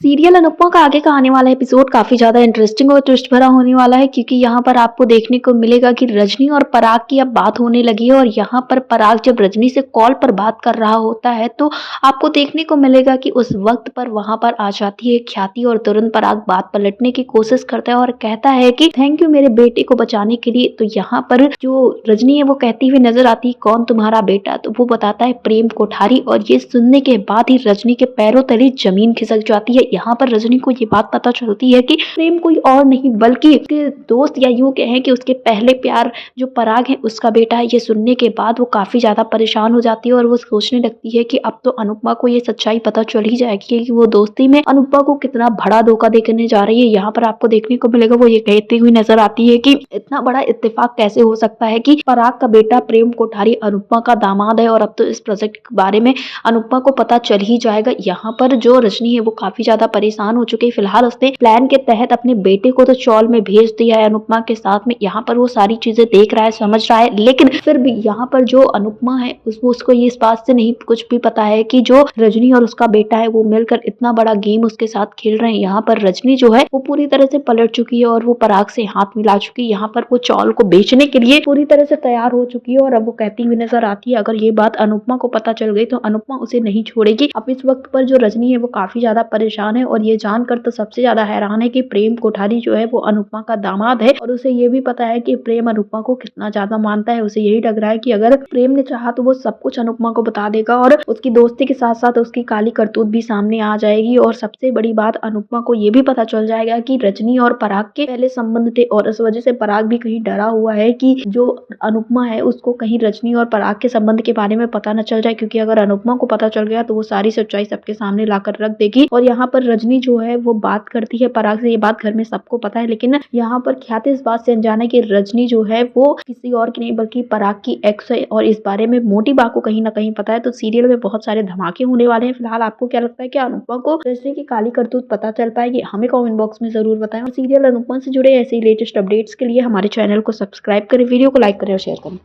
Serial Anupama का आगे का आने वाला एपिसोड काफी ज्यादा इंटरेस्टिंग और ट्विस्ट भरा होने वाला है, क्योंकि यहाँ पर आपको देखने को मिलेगा कि रजनी और पराग की अब बात होने लगी है। और यहाँ पर पराग जब रजनी से कॉल पर बात कर रहा होता है तो आपको देखने को मिलेगा कि उस वक्त पर वहां पर आ जाती है ख्याति और तुरंत पराग बात पलटने की कोशिश करता है और कहता है कि थैंक यू मेरे बेटे को बचाने के लिए। तो यहाँ पर जो रजनी है वो कहती हुई नजर आती है, कौन तुम्हारा बेटा? तो वो बताता है प्रेम कोठारी। और ये सुनने के बाद ही रजनी के पैरों तले जमीन खिसक जाती है। यहाँ पर रजनी को ये बात पता चलती है कि प्रेम कोई और नहीं बल्कि उसके दोस्त या यूं कहें कि उसके पहले प्यार जो पराग है उसका बेटा है। ये सुनने के बाद वो काफी ज्यादा परेशान हो जाती है और वो सोचने लगती है कि अब तो अनुपमा को ये सच्चाई पता चल ही जाएगी कि वो दोस्ती में अनुपमा को कितना बड़ा धोखा देने जा रही है। यहाँ पर आपको देखने को मिलेगा वो ये कहती हुई नजर आती है कि इतना बड़ा इत्तेफाक कैसे हो सकता है कि पराग का बेटा प्रेम कोठारी अनुपमा का दामाद है और अब तो इस प्रोजेक्ट के बारे में अनुपमा को पता चल ही जाएगा। यहाँ पर जो रजनी है वो काफी ज्यादा परेशान हो चुकी है। फिलहाल उसने प्लान के तहत अपने बेटे को तो चौल में भेज दिया है अनुपमा के साथ में। यहाँ पर वो सारी चीजें देख रहा है, समझ रहा है, लेकिन फिर भी यहाँ पर जो अनुपमा है उसको ये इस बात से नहीं कुछ भी पता है कि जो रजनी और उसका बेटा है वो मिलकर इतना बड़ा गेम उसके साथ खेल रहे हैं। यहाँ पर रजनी जो है वो पूरी तरह से पलट चुकी है और वो पराग से हाथ मिला चुकी है। यहाँ पर वो चौल को बेचने के लिए पूरी तरह से तैयार हो चुकी है और अब वो कहती हुई नजर आती है अगर ये बात अनुपमा को पता चल गई तो अनुपमा उसे नहीं छोड़ेगी। अब इस वक्त पर जो रजनी है वो काफी ज्यादा परेशान है और ये जानकर तो सबसे ज्यादा हैरान है कि प्रेम कोठारी जो है वो अनुपमा का दामाद है और उसे ये भी पता है कि प्रेम अनुपमा को कितना ज्यादा मानता है। उसे यही लग रहा है कि अगर प्रेम ने चाहा तो वो सब कुछ अनुपमा को बता देगा और उसकी दोस्ती के साथ साथ उसकी काली करतूत भी सामने आ जाएगी। और सबसे बड़ी बात अनुपमा को ये भी पता चल जाएगा कि रजनी और पराग के पहले संबंध थे और इस वजह से पराग भी कहीं डरा हुआ है कि जो अनुपमा है उसको कहीं रजनी और पराग के संबंध के बारे में पता न चल जाए, क्योंकि अगर अनुपमा को पता चल गया तो वो सारी सच्चाई सबके सामने लाकर रख देगी। और यहाँ पर रजनी जो है वो बात करती है पराग से, ये बात घर में सबको पता है, लेकिन यहाँ पर ख्याति इस बात से अनजान है कि रजनी जो है वो किसी और की नहीं बल्कि पराग की एक्स है और इस बारे में मोटी बा को कहीं ना कहीं पता है। तो सीरियल में बहुत सारे धमाके होने वाले हैं। फिलहाल आपको क्या लगता है कि अनुपमा को रजनी की काली करतूत पता चल पाएगी? हमें कमेंट बॉक्स में जरूर बताएं। और सीरियल अनुपमा से जुड़े ऐसे ही लेटेस्ट अपडेट्स के लिए हमारे चैनल को सब्सक्राइब करें, वीडियो को लाइक करें और शेयर करें।